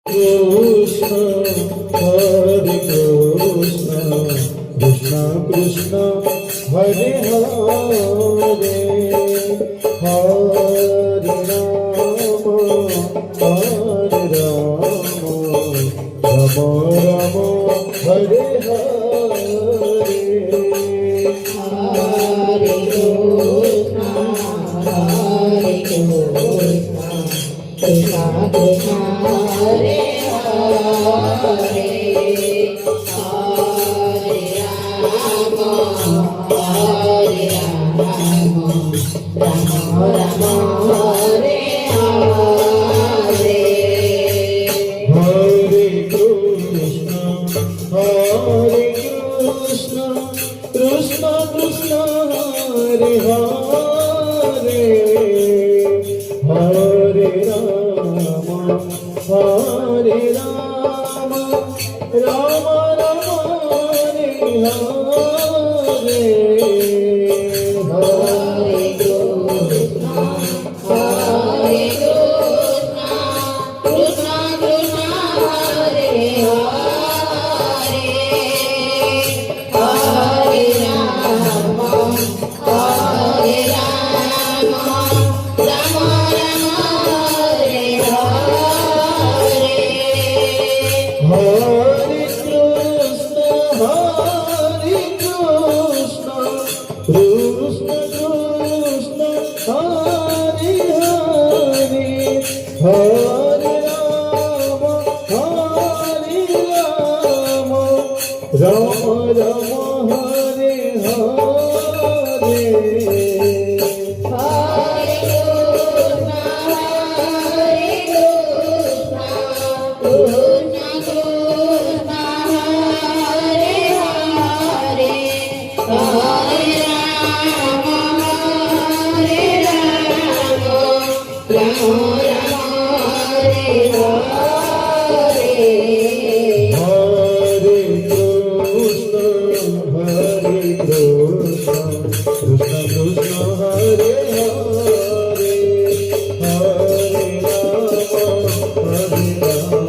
Krishna, Hare Krishna, Krishna Krishna, Hare Hare, Hare Rama, Hare Rama, Rama Rama, Hare Hare, Hare Krishna, Hare Krishna, Krishna Krishna, Hare Hare, Hare Rama, Hare Rama, Rama Rama, Hare Hare. Hare Krishna, Hare Krishna, Krishna Krishna, Hare Hare, Hare Rama, Hare Rama, Rama Rama, Hare Hare, Hare Krishna, Hare Krishna, Krishna Krishna, Hare Hare, Hare Rama, Hare Rama, Rama Rama, Hare Hare. Hare Krishna, Hare Krishna, Krishna Krishna, Hare Hare, Hare Rama, Hare Rama, Rama Rama, Hare Hare. Hare Krishna, Hare Krishna, Krishna Krishna, Hare Hare, Hare Rama, Hare Rama, Rama Rama, Hare Hare. Hare Krishna, Hare Krishna, Krishna Krishna, Hare Hare, Hare Rama, Hare Rama,